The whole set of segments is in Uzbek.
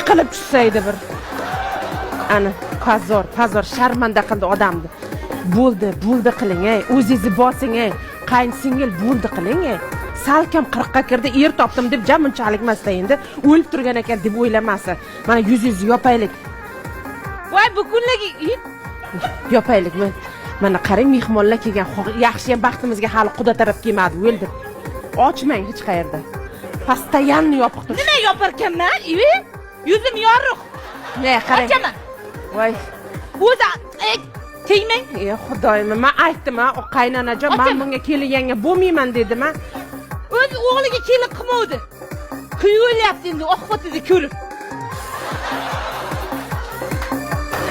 yiqilib tushsaydi bir. Ana, pazor sharmanda qildi odamni. Bo'ldi qiling, o'zingizni bosing, qaynsingil bo'ldi qiling. Salkam 40 ga kirdi, er topdim deb jamunchalik emasda endi o'lib turgan ekan deb o'ylamasa. Mana yuzingizni yopaylik. Voy, bu kunligi yopaylik. Mana qarang, mehmonlar kelgan. Yaxshi ham baxtimizga hali Xudo taraf kelmadi, o'ldi. Ochmang hech qayerda. Постоянно yopiq tur. Nima yoparkanman? Yuzim yorug'. Ne, qarang. Ochaman. Voy. O'zi tegmang. Xudoyim, men aytdim, o qaynanajon, men bunga kelganga bo'lmayman dedim. O'z o'g'liga kelib qilmadi. Kuyulyapti endi oqxotida ko'rib.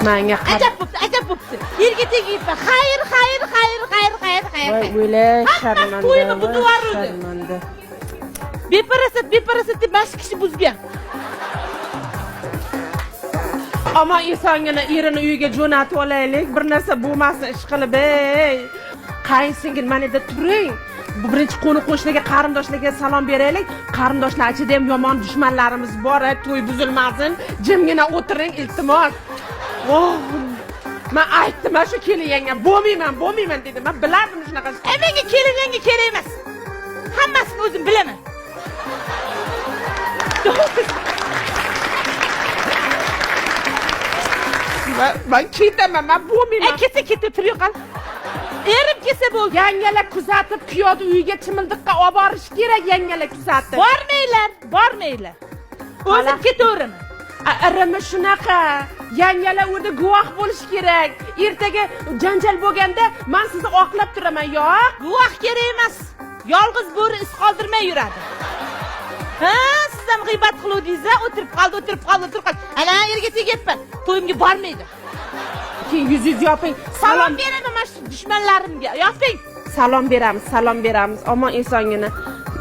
Menga qara. Ajab bo'pti. Yerga tegibman. Xayr. Voy, o'la sharmanda. To'yni buzvordi. Beparasat deb boshqa kishi buzgan. Ama insongina erini uyiga jo'natib olaylik, bir narsa bo'lmasin ish qilib, qaynsingil menida turing. Bu birinchi qo'ni-qo'shniga, qarindoshlarga salom beraylik. Qarindoshlar ichida ham yomon dushmanlarimiz bor, to'y buzilmasin. Jimgina o'tiring, iltimos. Men aytdim, shu kelinganga bo'lmayman dedim. Men bilardim shunaqa. Menga kelinganga kerak emas. Hammasini o'zim bilaman. Ben ketaman, men bo'lmayman. Keta tur yo'qol. Erim kelsa bo'ldi. Yangalar kuzatib, kuyovni uyiga chimildiqqa olib borish kerak, yangalar kuzatib. Bormaylar. O'zim ketaveraman. Irimi shunaqa. Yangalar o'rda guvoh bo'lish kerak. Ertaga janjal bo'lganda men sizni oqlab turaman, yo'q? Guvoh kerak emas. Yolg'iz bo'ri is qoldirmay yuradi. Siz ham g'iybat qiluvdingiz, o'tirib qoldi. Ana yerga tegyapman. To'yimga bormaydi. Keyin yuzingizni yoping. Salom beraman mana shu dushmanlarimga. Yoping. Salom beramiz. Ammo insongina,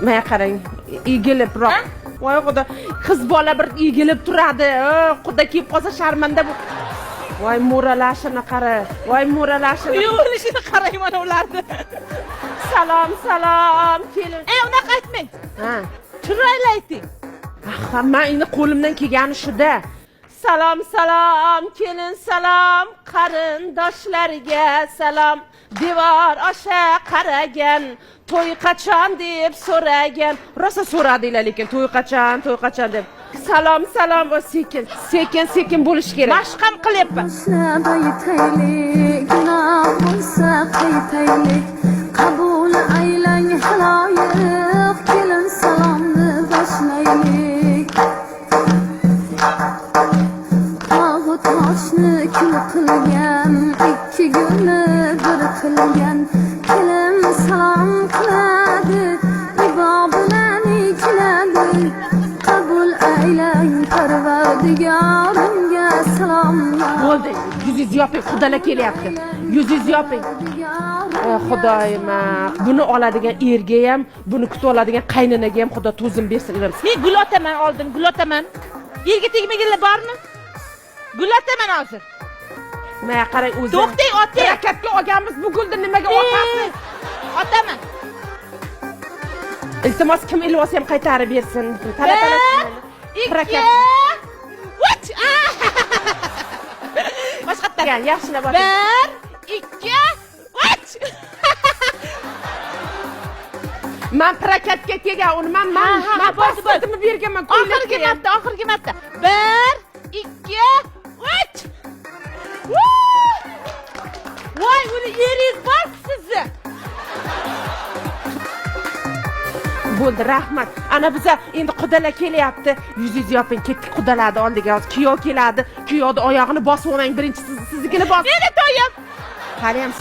men qarang, egilibroq. Voy xudo, qiz bola bir egilib turadi. Xudo kelib qolsa sharmanda bu. Voy mo'ralashini qara. Yo'lishini qarang mana ularni. Salom, kelin. Unaqa aytmang. Chiroyli ayting. Men endi qo'limdan kelgani shuda. Salom, kelin, salom, qarindoshlarga salom. Devor osha qaragan, to'y qachon deb so'ragan. Rosa so'radinglar lekin to'y qachon deb. Salom, va sekin bo'lish kerak. Mashqam qilyapman. Qabul aylang haloyiq, kelin salomni boshlaylik. Tog'u toshni kul qilgan, ikki gulni bir qilgan. Kelin salom qiladi, ibo bilan ikiladi. Qabul aylang Parvardigorimga salomlar. Bo'ldi, yuzingizni yoping, xudolar kelyapti. Yuzingizni yoping. Xudoyim, buni oladigan erga ham, buni kutib oladigan qayninaga ham Xudo to'zim bersin. Men gul otaman oldin, Yerga tegmaganlar bormi? Gul otaman hozir. Men qarang o'zi. To'xtang, otang. Harakatga olganmiz, bu gulni nimaga otasiz? Otaman. Iltimos, kim ilvosi ham qaytarib bersin. Harakat. Boshqatdan. Yaxshilab bor. 1 2 Men harakatga kelgan, uni men pasportimni berganman. Oxirgi marta. 1 2 3. Voy, uni yeringiz bor sizni. Bo'ldi, rahmat. Ana biza endi qudalar kelyapti. Yuzingizni yoping, ketdik qudalarni oldiga. Hozir kuyov keladi. Kuyovni oyog'ini bosib olmang, birinchi siznikini bos. Meni to'yim. Qarayam